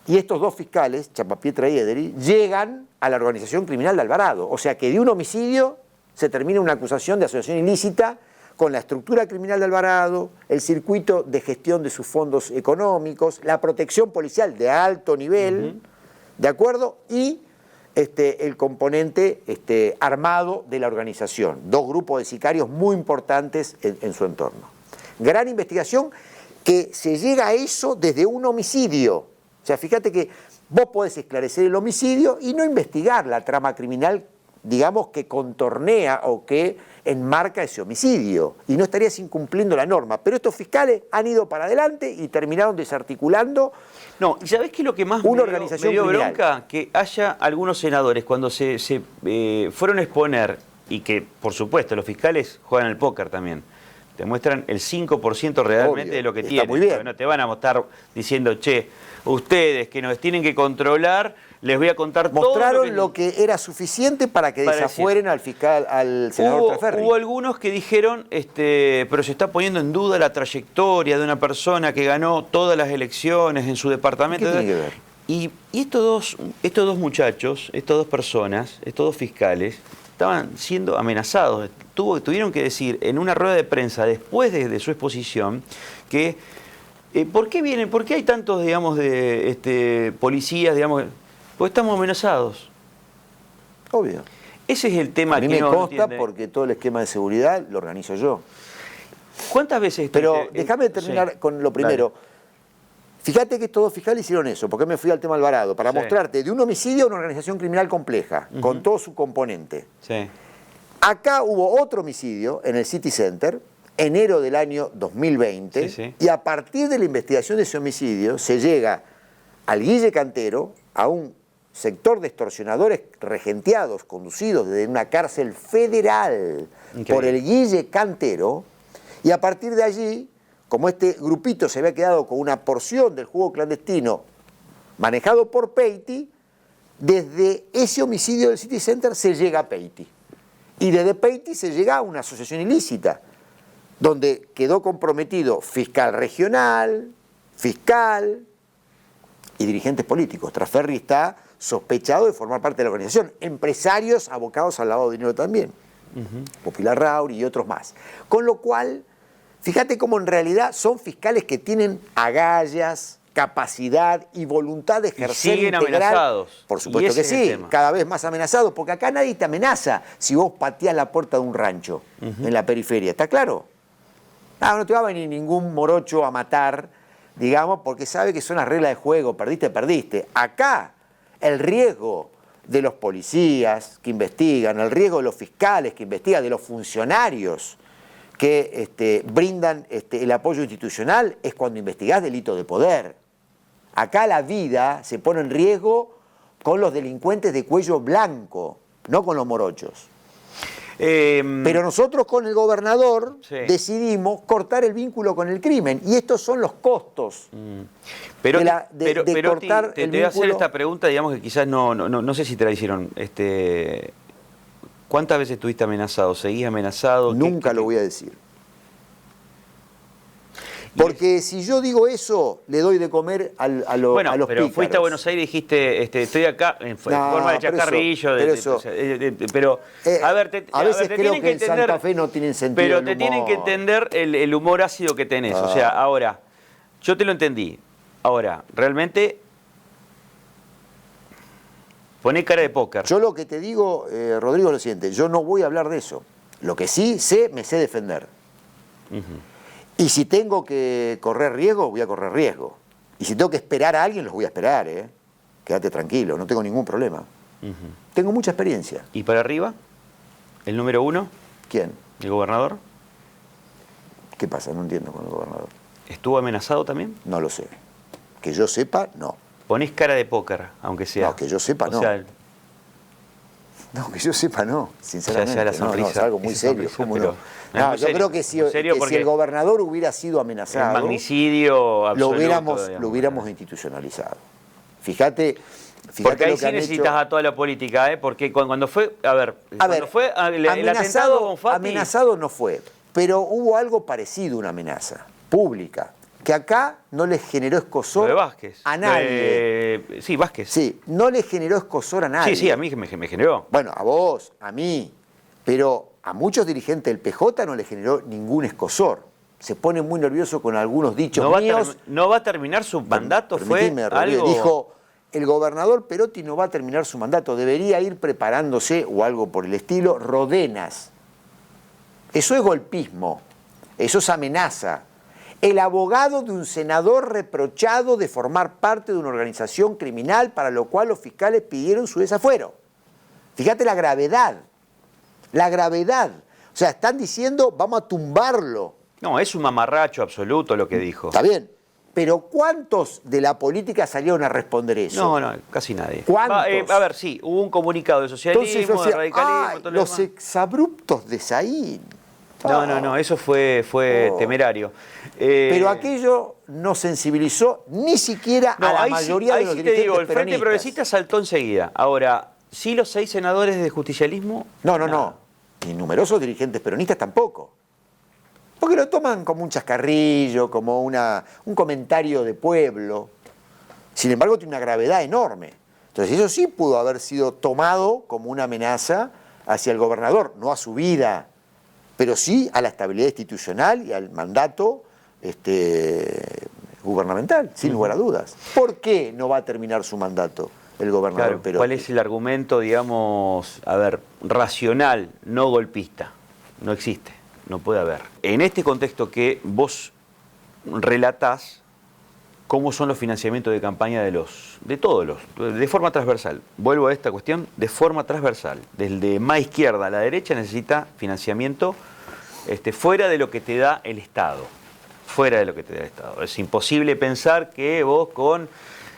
y estos 2 fiscales, Chapapietra y Ederi, llegan a la organización criminal de Alvarado, o sea que de un homicidio se termina una acusación de asociación ilícita con la estructura criminal de Alvarado, el circuito de gestión de sus fondos económicos, la protección policial de alto nivel, ¿de acuerdo? Y el componente armado de la organización. Dos grupos de sicarios muy importantes en su entorno. Gran investigación que se llega a eso desde un homicidio. O sea, fíjate que vos podés esclarecer el homicidio y no investigar la trama criminal, digamos, que contornea o que enmarca ese homicidio. Y no estarías incumpliendo la norma. Pero estos fiscales han ido para adelante y terminaron desarticulando. No, ¿y sabés qué es lo que más me dio bronca? Que haya algunos senadores, cuando se fueron a exponer, y que, por supuesto, los fiscales juegan al póker también, te muestran el 5% realmente Obvio, de lo que está tienen. muy bien. No te van a estar diciendo, che, ustedes que nos tienen que controlar, les voy a contar todo. Mostraron lo que era suficiente para que desafueren al fiscal, al senador Traferri. Hubo algunos que dijeron, pero se está poniendo en duda la trayectoria de una persona que ganó todas las elecciones en su departamento. ¿Qué tiene que ver? Y estos dos muchachos, estas dos personas, estos dos fiscales, estaban siendo amenazados. Tuvieron que decir en una rueda de prensa después de su exposición que ¿por qué hay tantos, digamos, de policías, digamos? Porque estamos amenazados. Obvio. Ese es el tema a mí que me no consta entiende. porque todo el esquema de seguridad lo organizo yo. ¿Cuántas veces? Pero déjame terminar con lo primero. Dale. Fíjate que estos dos fiscales hicieron eso, porque me fui al tema Alvarado, para mostrarte de un homicidio a una organización criminal compleja, con todo su componente. Sí. Acá hubo otro homicidio en el City Center, enero del año 2020, y a partir de la investigación de ese homicidio se llega al Guille Cantero, a un sector de extorsionadores regenteados, conducidos desde una cárcel federal por el Guille Cantero, y a partir de allí, como este grupito se había quedado con una porción del juego clandestino manejado por Peiti, desde ese homicidio del City Center se llega a Peiti. Y desde Peiti se llega a una asociación ilícita, donde quedó comprometido fiscal regional, fiscal y dirigentes políticos. Traferri está sospechado de formar parte de la organización. Empresarios abocados al lavado de dinero también. Popular Rauri y otros más. Con lo cual, fíjate cómo en realidad son fiscales que tienen agallas, capacidad y voluntad de ejercer siguen integral. Amenazados. Por supuesto que sí, cada vez más amenazados, porque acá nadie te amenaza si vos pateás la puerta de un rancho en la periferia, ¿está claro? No te va a venir ningún morocho a matar, digamos, porque sabe que son las reglas de juego, perdiste. Acá el riesgo de los policías que investigan, el riesgo de los fiscales que investigan, de los funcionarios que brindan el apoyo institucional es cuando investigás delitos de poder. Acá la vida se pone en riesgo con los delincuentes de cuello blanco, no con los morochos. Pero nosotros con el gobernador decidimos cortar el vínculo con el crimen y estos son los costos pero de cortar te el voy a hacer vínculo. esta pregunta, digamos que quizás no sé si te la hicieron. ¿Cuántas veces estuviste amenazado? ¿Seguís amenazado? Nunca lo voy a decir. Porque si yo digo eso, le doy de comer a los pero pícaros. Fuiste a Buenos Aires y dijiste, estoy acá, en forma de chacarrillo. Pero a ver, a veces te creo tienen que entender, en Santa Fe no tienen sentido pero el te humor. tienen que entender el humor ácido que tenés. O sea, ahora, yo te lo entendí. Ahora, realmente, poné cara de póker. Yo lo que te digo, Rodrigo, es lo siguiente. Yo no voy a hablar de eso. Lo que sí sé, me sé defender. Y si tengo que correr riesgo, voy a correr riesgo. Y si tengo que esperar a alguien, los voy a esperar, ¿eh? Quédate tranquilo, no tengo ningún problema. Tengo mucha experiencia. ¿Y para arriba? ¿El número 1? ¿Quién? ¿El gobernador? ¿Qué pasa? No entiendo con el gobernador. ¿Estuvo amenazado también? No lo sé. Que yo sepa, no. Ponés cara de póker, aunque sea. No, que yo sepa, no. No, que yo sepa, no, sinceramente. O sea, la sonrisa, es algo muy serio. ¿Cómo no? No, yo creo que si el gobernador hubiera sido amenazado, el magnicidio absoluto, lo hubiéramos institucionalizado. Fíjate porque ahí lo que sí necesitas a toda la política, porque cuando fue, cuando fue el atentado con Fati... Amenazado no fue, pero hubo algo parecido, una amenaza pública, que acá no le generó escozor de Vázquez. A nadie. Sí, Vázquez. Sí, no le generó escosor a nadie. Sí, a mí me generó. Bueno, a vos, a mí, pero a muchos dirigentes del PJ no le generó ningún escozor. Se pone muy nervioso con algunos dichos míos. ¿No va a terminar su mandato? Permitime, Rodríguez, dijo, el gobernador Perotti no va a terminar su mandato, debería ir preparándose, o algo por el estilo, rodenas. Eso es golpismo, eso es amenaza. El abogado de un senador reprochado de formar parte de una organización criminal para lo cual los fiscales pidieron su desafuero. Fíjate la gravedad, la gravedad. O sea, están diciendo, vamos a tumbarlo. No, es un mamarracho absoluto lo que dijo. Está bien, pero ¿cuántos de la política salieron a responder eso? No, casi nadie. ¿Cuántos? A ver, sí, hubo un comunicado de socialismo, de radicalismo, todo lo los demás. exabruptos de Saín. No, eso fue temerario. Pero aquello no sensibilizó ni siquiera a la mayoría de los dirigentes te digo, el Frente peronistas. Progresista saltó enseguida. Ahora, ¿sí los 6 senadores de justicialismo? No. Ni numerosos dirigentes peronistas tampoco. Porque lo toman como un chascarrillo, como un comentario de pueblo. Sin embargo, tiene una gravedad enorme. Entonces, eso sí pudo haber sido tomado como una amenaza hacia el gobernador, no a su vida, pero sí a la estabilidad institucional y al mandato gubernamental, sin lugar a dudas. ¿Por qué no va a terminar su mandato el gobernador Perotti? ¿Cuál es el argumento, digamos, racional, no golpista? No existe, no puede haber. En este contexto que vos relatás, ¿cómo son los financiamientos de campaña de todos de forma transversal? Vuelvo a esta cuestión, de forma transversal. Desde más izquierda a la derecha necesita financiamiento fuera de lo que te da el Estado. Fuera de lo que te da el Estado. Es imposible pensar que vos con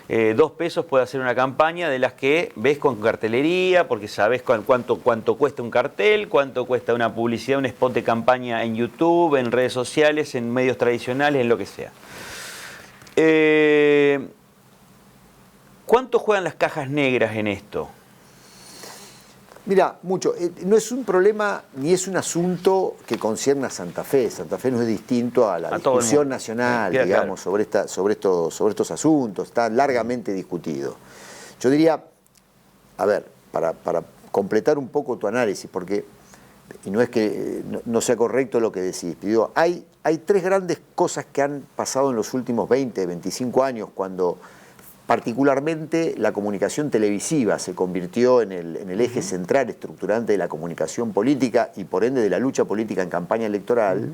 2 pesos puedas hacer una campaña de las que ves con cartelería, porque sabés cuánto cuesta un cartel, cuánto cuesta una publicidad, un spot de campaña en YouTube, en redes sociales, en medios tradicionales, en lo que sea. ¿Cuánto juegan las cajas negras en esto? Mira, mucho. No es un problema ni es un asunto que concierne a Santa Fe. Santa Fe no es distinto a la discusión nacional, digamos, claro, sobre estos asuntos. Está largamente discutido. Yo diría, a ver, para completar un poco tu análisis, porque, y no es que no sea correcto lo que decís, digo, hay 3 grandes cosas que han pasado en los últimos 20, 25 años, cuando particularmente la comunicación televisiva se convirtió en el eje central estructurante de la comunicación política y por ende de la lucha política en campaña electoral,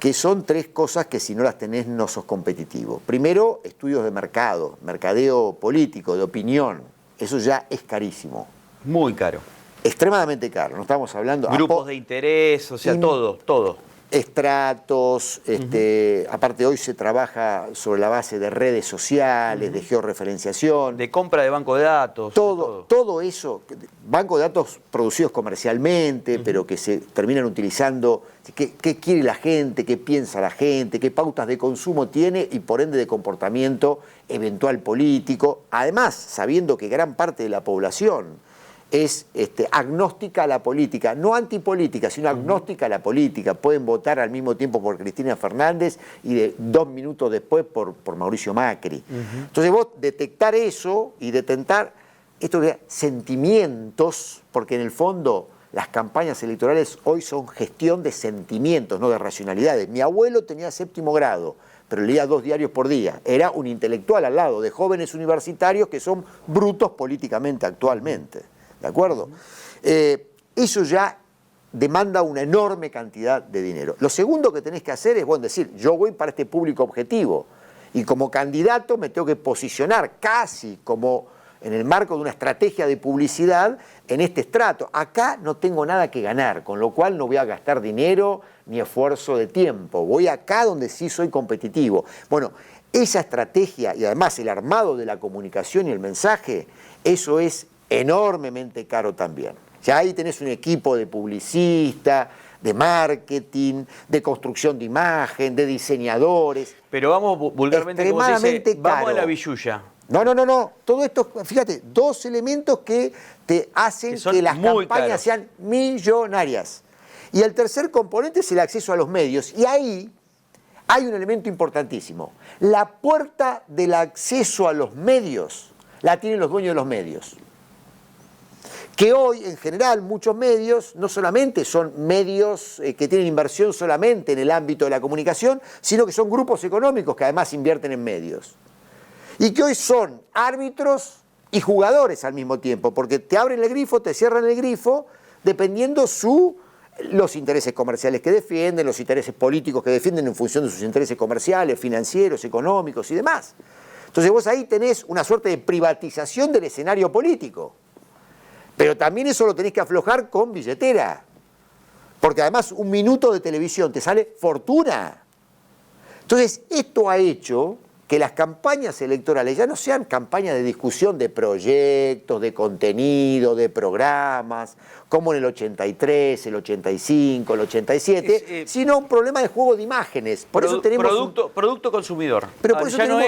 que son 3 cosas que si no las tenés no sos competitivo. Primero, estudios de mercado, mercadeo político, de opinión. Eso ya es carísimo. Muy caro. Extremadamente caro. No estamos hablando... Grupos de interés, o sea, todo. Estratos, aparte hoy se trabaja sobre la base de redes sociales, de georreferenciación. De compra de banco de datos. Todo eso, banco de datos producidos comercialmente, pero que se terminan utilizando, qué quiere la gente, qué piensa la gente, qué pautas de consumo tiene y por ende de comportamiento eventual político. Además, sabiendo que gran parte de la población es agnóstica a la política, no antipolítica, sino agnóstica a la política. Pueden votar al mismo tiempo por Cristina Fernández y 2 minutos después por Mauricio Macri. Entonces vos detectar eso y detectar estos sentimientos, porque en el fondo las campañas electorales hoy son gestión de sentimientos, no de racionalidades. Mi abuelo tenía 7º grado, pero leía 2 diarios por día. Era un intelectual al lado de jóvenes universitarios que son brutos políticamente actualmente. ¿De acuerdo? Eso ya demanda una enorme cantidad de dinero. Lo segundo que tenés que hacer es, bueno, decir, yo voy para este público objetivo y como candidato me tengo que posicionar casi como en el marco de una estrategia de publicidad en este estrato. Acá no tengo nada que ganar, con lo cual no voy a gastar dinero ni esfuerzo de tiempo. Voy acá donde sí soy competitivo. Bueno, esa estrategia y además el armado de la comunicación y el mensaje, eso es enormemente caro también. Ya ahí tenés un equipo de publicistas, de marketing, de construcción de imagen, de diseñadores. Pero vamos vulgarmente, como se dice, vamos a la billulla. No. Todo esto, fíjate, 2 elementos que te hacen que las campañas sean millonarias. Y el tercer componente es el acceso a los medios. Y ahí hay un elemento importantísimo. La puerta del acceso a los medios la tienen los dueños de los medios. que hoy en general muchos medios no solamente son medios que tienen inversión solamente en el ámbito de la comunicación, sino que son grupos económicos que además invierten en medios. Y que hoy son árbitros y jugadores al mismo tiempo, porque te abren el grifo, te cierran el grifo, dependiendo los intereses comerciales que defienden, los intereses políticos que defienden en función de sus intereses comerciales, financieros, económicos y demás. Entonces vos ahí tenés una suerte de privatización del escenario político. Pero también eso lo tenés que aflojar con billetera. Porque además un minuto de televisión te sale fortuna. Entonces esto ha hecho que las campañas electorales ya no sean campañas de discusión de proyectos, de contenido, de programas, como en el 83, el 85, el 87, sino un problema de juego de imágenes. Por eso tenemos producto consumidor. Pero por eso ya tenemos...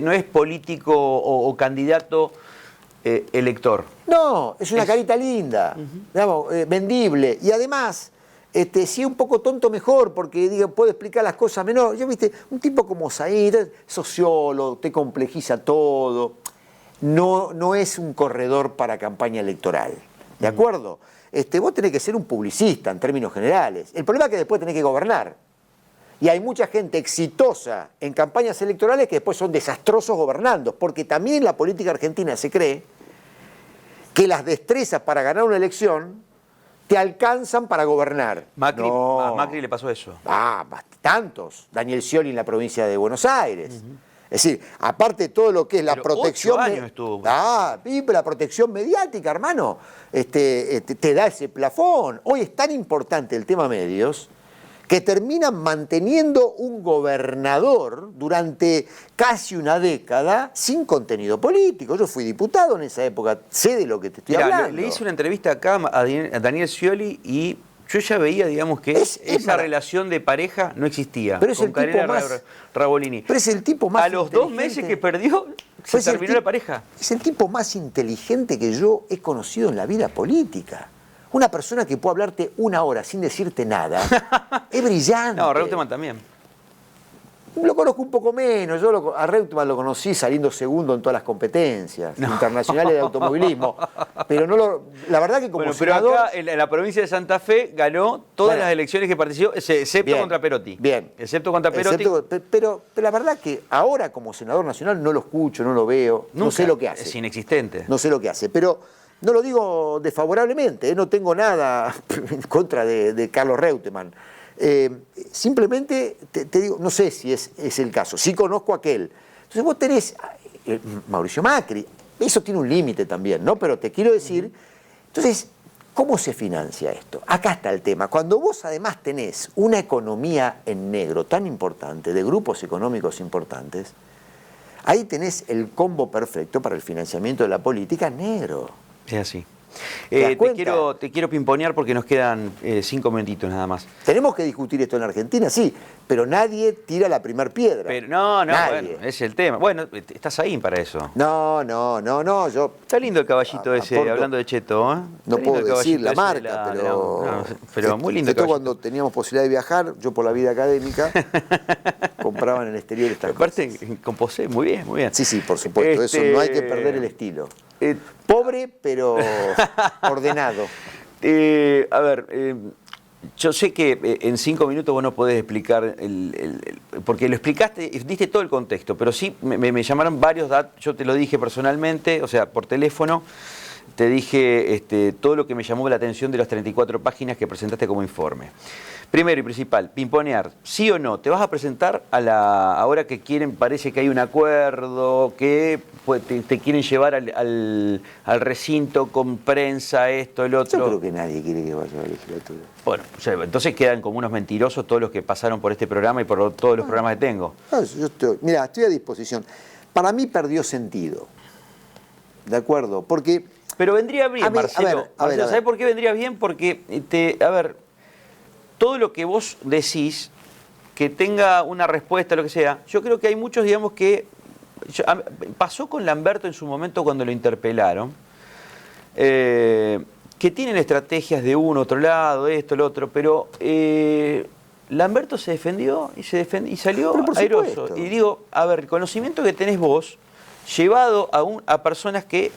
no es político o candidato elector. No, es una carita linda, digamos, vendible. Y además... si es un poco tonto mejor, porque puede explicar las cosas menor. Yo, viste, un tipo como Said, sociólogo, te complejiza todo. No es un corredor para campaña electoral. ¿De acuerdo? Vos tenés que ser un publicista en términos generales. El problema es que después tenés que gobernar. Y hay mucha gente exitosa en campañas electorales que después son desastrosos gobernando, porque también en la política argentina se cree que las destrezas para ganar una elección te alcanzan para gobernar. A Macri le pasó eso. Tantos. Daniel Scioli en la provincia de Buenos Aires. Es decir, aparte de todo lo que es la protección... 8 años estuvo. La protección mediática, hermano, te da ese plafón. Hoy es tan importante el tema medios que terminan manteniendo un gobernador durante casi una década sin contenido político. Yo fui diputado en esa época, sé de lo que te estoy hablando. Le hice una entrevista acá a Daniel Scioli y yo ya veía, digamos, que esa relación de pareja no existía. Pero es con el tipo Karina más... Rabolini. Pero es el tipo más a los 2 meses que perdió, se terminó la pareja. Es el tipo más inteligente que yo he conocido en la vida política. Una persona que puede hablarte 1 hora sin decirte nada, es brillante. No, Reutemann también. Lo conozco un poco menos. A Reutemann lo conocí saliendo segundo en todas las competencias internacionales de automovilismo. Pero la verdad que como senador... Pero acá, en la provincia de Santa Fe, ganó todas las elecciones que participó, excepto contra Perotti. Bien. Excepto contra Perotti. Pero la verdad que ahora como senador nacional no lo escucho, no lo veo, no sé lo que hace. Es inexistente. No sé lo que hace, pero... No lo digo desfavorablemente, no tengo nada en contra de Carlos Reutemann. Simplemente te digo, no sé si es el caso, sí conozco a aquel. Entonces vos tenés Mauricio Macri, eso tiene un límite también, ¿no? Pero te quiero decir, entonces, ¿cómo se financia esto? Acá está el tema. Cuando vos además tenés una economía en negro tan importante, de grupos económicos importantes, ahí tenés el combo perfecto para el financiamiento de la política en negro. Es así. Te quiero pimponear porque nos quedan 5 minutitos nada más. Tenemos que discutir esto en Argentina, sí, pero nadie tira la primer piedra. Pero, bueno, ese es el tema. Bueno, estás ahí para eso. No, yo... Está lindo el caballito ese, hablando de Cheto, ¿eh? No puedo decir la marca, pero muy lindo. Esto cuando teníamos posibilidad de viajar, yo por la vida académica, compraba en el exterior estas Aparte, cosas. Composé, muy bien, muy bien. Sí, por supuesto, eso no hay que perder el estilo. Pobre, pero ordenado. A ver, yo sé que en 5 minutos vos no podés explicar, porque lo explicaste, diste todo el contexto, pero sí me llamaron varios datos, yo te lo dije personalmente, o sea, por teléfono, te dije todo lo que me llamó la atención de las 34 páginas que presentaste como informe. Primero y principal, pimponear, ¿sí o no? ¿Te vas a presentar ahora que parece que hay un acuerdo, que te quieren llevar al recinto con prensa, esto, el otro? Yo creo que nadie quiere que vaya a la legislatura. Bueno, entonces quedan como unos mentirosos todos los que pasaron por este programa y por todos los programas que tengo. Mira, estoy a disposición. Para mí perdió sentido. ¿De acuerdo? Porque... Pero vendría bien, Marcelo. ¿Sabés por qué vendría bien? Porque, todo lo que vos decís, que tenga una respuesta, lo que sea, yo creo que hay muchos, digamos, que... pasó con Lamberto en su momento cuando lo interpelaron, que tienen estrategias de uno, otro lado, esto, lo otro, pero Lamberto se defendió y salió airoso. Y digo, a ver, el conocimiento que tenés vos, llevado a personas que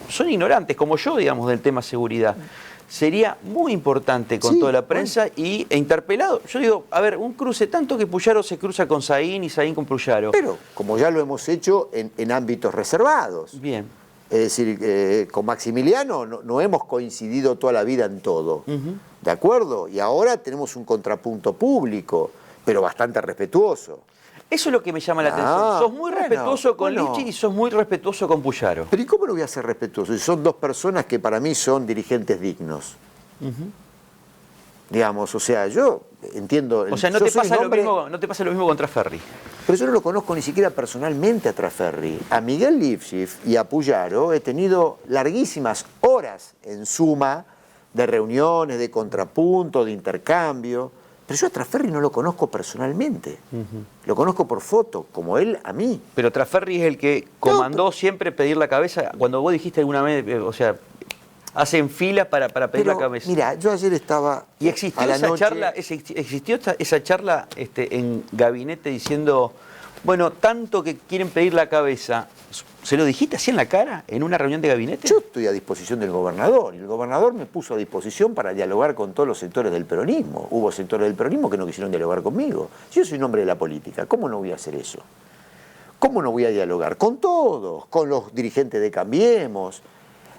son ignorantes, como yo, digamos, del tema seguridad. Sería muy importante con toda la prensa e interpelado. Yo digo, a ver, un cruce, tanto que Puyaro se cruza con Saín y Saín con Puyaro. Pero, como ya lo hemos hecho en ámbitos reservados. Bien. Es decir, con Maximiliano no hemos coincidido toda la vida en todo. ¿De acuerdo? Y ahora tenemos un contrapunto público, pero bastante respetuoso. Eso es lo que me llama la atención. Sos muy respetuoso con Lifchit y sos muy respetuoso con Puyaro. Pero ¿y cómo no voy a ser respetuoso? Si son dos personas que para mí son dirigentes dignos. Digamos, o sea, yo entiendo... O sea, no te pasa lo mismo con Trasferri. Pero yo no lo conozco ni siquiera personalmente a Trasferri. A Miguel Lifchit y a Puyaro he tenido larguísimas horas en suma de reuniones, de contrapunto, de intercambio. Pero yo a Trasferri no lo conozco personalmente. Lo conozco por foto, como él a mí. Pero Trasferri es el que comandó siempre pedir la cabeza. Cuando vos dijiste alguna vez, o sea, hacen fila para pedir la cabeza. Mira, yo ayer estaba ¿Y existió esa charla en gabinete diciendo, bueno, tanto que quieren pedir la cabeza? ¿Se lo dijiste así en la cara, en una reunión de gabinete? Yo estoy a disposición del gobernador, y el gobernador me puso a disposición para dialogar con todos los sectores del peronismo. Hubo sectores del peronismo que no quisieron dialogar conmigo. Yo soy un hombre de la política, ¿cómo no voy a hacer eso? ¿Cómo no voy a dialogar? Con todos, con los dirigentes de Cambiemos.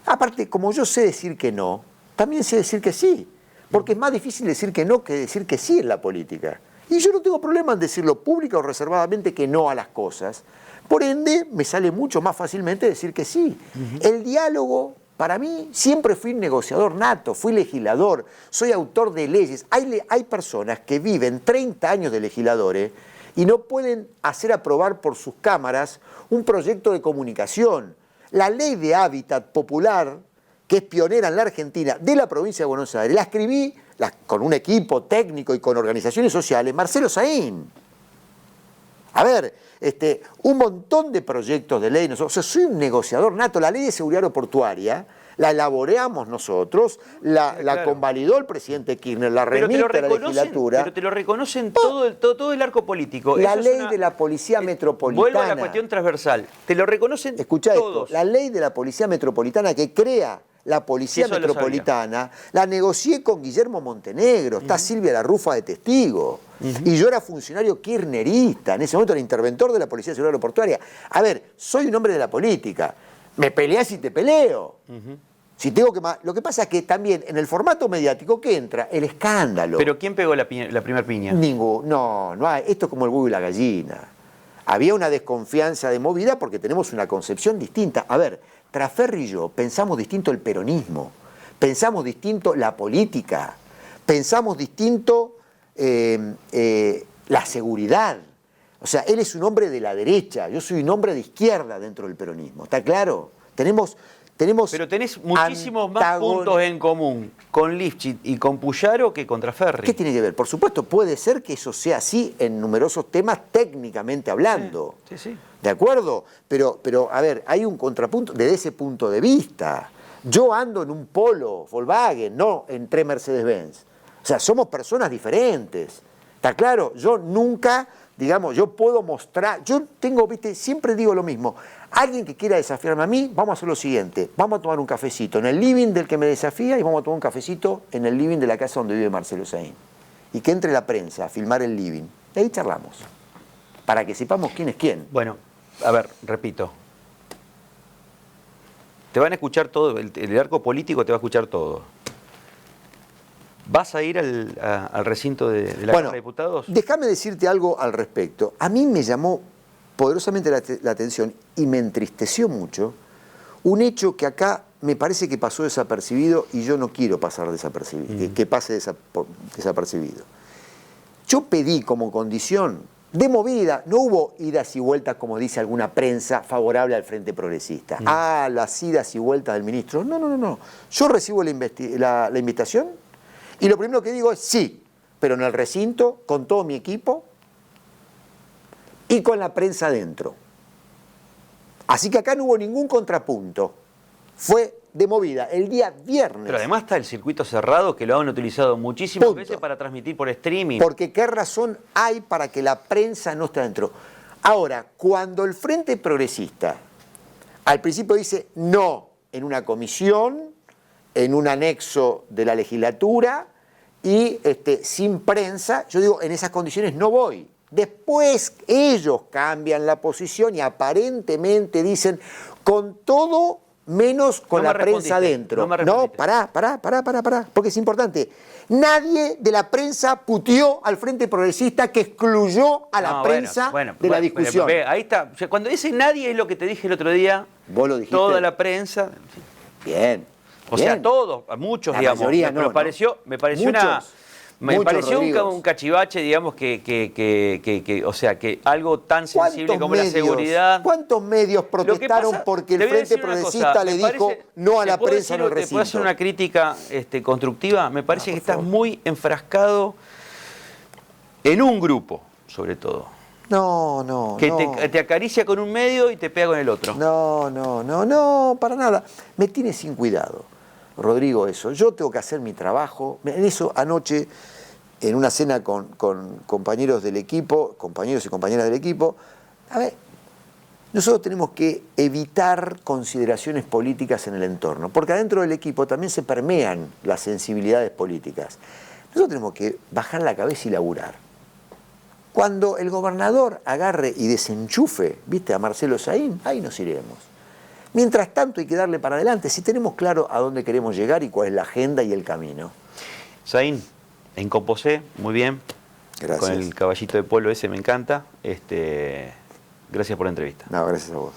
Aparte, como yo sé decir que no, también sé decir que sí, porque es más difícil decir que no que decir que sí en la política. Y yo no tengo problema en decirlo pública o reservadamente que no a las cosas. Por ende, me sale mucho más fácilmente decir que sí. El diálogo, para mí, siempre fui un negociador nato, fui legislador, soy autor de leyes. Hay personas que viven 30 años de legisladores y no pueden hacer aprobar por sus cámaras un proyecto de comunicación. La ley de hábitat popular, que es pionera en la Argentina, de la provincia de Buenos Aires, la escribí con un equipo técnico y con organizaciones sociales, Marcelo Saín. A ver, un montón de proyectos de ley. O sea, soy un negociador nato. La ley de seguridad aeroportuaria la elaboramos nosotros, la convalidó el presidente Kirchner, la remite a la legislatura. Pero te lo reconocen todo el arco político. La ley de la Policía Metropolitana. Vuelvo a la cuestión transversal. Te lo reconocen todos. Escuchá esto, la ley de la Policía Metropolitana que crea la Policía Metropolitana, la negocié con Guillermo Montenegro, está Silvia La Rufa de testigo. Y yo era funcionario kirchnerista, en ese momento era interventor de la Policía de Seguridad Aeroportuaria. A ver, soy un hombre de la política, me peleás y te peleo. Si tengo que... Lo que pasa es que también en el formato mediático que entra, el escándalo. ¿Pero quién pegó la primera piña? No hay. Esto es como el huevo y la gallina. Había una desconfianza de movida porque tenemos una concepción distinta. A ver, Trasferri y yo pensamos distinto el peronismo, pensamos distinto la política, pensamos distinto la seguridad. O sea, él es un hombre de la derecha, yo soy un hombre de izquierda dentro del peronismo. ¿Está claro? Pero tenés muchísimos más puntos en común con Lifchit y con Puyaro que con Trasferri. ¿Qué tiene que ver? Por supuesto, puede ser que eso sea así en numerosos temas técnicamente hablando. Sí. ¿De acuerdo? Pero, a ver, hay un contrapunto desde ese punto de vista. Yo ando en un Polo Volkswagen, no en 3 Mercedes-Benz. O sea, somos personas diferentes. ¿Está claro? Yo nunca, digamos, yo puedo mostrar, yo tengo, viste, siempre digo lo mismo. Alguien que quiera desafiarme a mí, vamos a hacer lo siguiente. Vamos a tomar un cafecito en el living del que me desafía y vamos a tomar un cafecito en el living de la casa donde vive Marcelo Saín. Y que entre la prensa a filmar el living. Y ahí charlamos. Para que sepamos quién es quién. Bueno, a ver, repito. Te van a escuchar todo, el arco político te va a escuchar todo. ¿Vas a ir al recinto de la Cámara de Diputados? Déjame decirte algo al respecto. A mí me llamó poderosamente la atención y me entristeció mucho un hecho que acá me parece que pasó desapercibido y yo no quiero pasar desapercibido, que pase desapercibido. Yo pedí como condición de movida, no hubo idas y vueltas como dice alguna prensa favorable al Frente Progresista. Las idas y vueltas del ministro. No. Yo recibo la invitación y lo primero que digo es sí, pero en el recinto, con todo mi equipo y con la prensa adentro. Así que acá no hubo ningún contrapunto. Fue de movida el día viernes. Pero además está el circuito cerrado que lo han utilizado muchísimas veces para transmitir por streaming. Porque ¿qué razón hay para que la prensa no esté adentro? Ahora, cuando el Frente Progresista al principio dice no, en una comisión, en un anexo de la legislatura y sin prensa. Yo digo, en esas condiciones no voy. Después ellos cambian la posición y aparentemente dicen con todo menos con la prensa adentro. No, pará, porque es importante. Nadie de la prensa puteó al Frente Progresista que excluyó a la prensa de la discusión. Ahí está. O sea, cuando dice nadie es lo que te dije el otro día. ¿Vos lo dijiste? Toda la prensa. Bien. O sea, todos, muchos, la digamos. Mayoría no, me pareció un cachivache, digamos, o sea, que algo tan sensible como la seguridad. ¿Cuántos medios protestaron porque el Frente Progresista le dijo no a la prensa en el recinto? ¿Te puedo hacer una crítica constructiva? Me parece que estás muy enfrascado en un grupo, sobre todo. No. Que te acaricia con un medio y te pega con el otro. No, para nada. Me tiene sin cuidado, Rodrigo, eso. Yo tengo que hacer mi trabajo. En eso anoche, en una cena con compañeros del equipo, compañeros y compañeras del equipo, a ver, nosotros tenemos que evitar consideraciones políticas en el entorno, porque adentro del equipo también se permean las sensibilidades políticas. Nosotros tenemos que bajar la cabeza y laburar. Cuando el gobernador agarre y desenchufe, viste, a Marcelo Saín, ahí nos iremos. Mientras tanto hay que darle para adelante, si tenemos claro a dónde queremos llegar y cuál es la agenda y el camino. Saín, en Composé, muy bien. Gracias. Con el caballito de polo ese me encanta. Gracias por la entrevista. No, gracias a vos.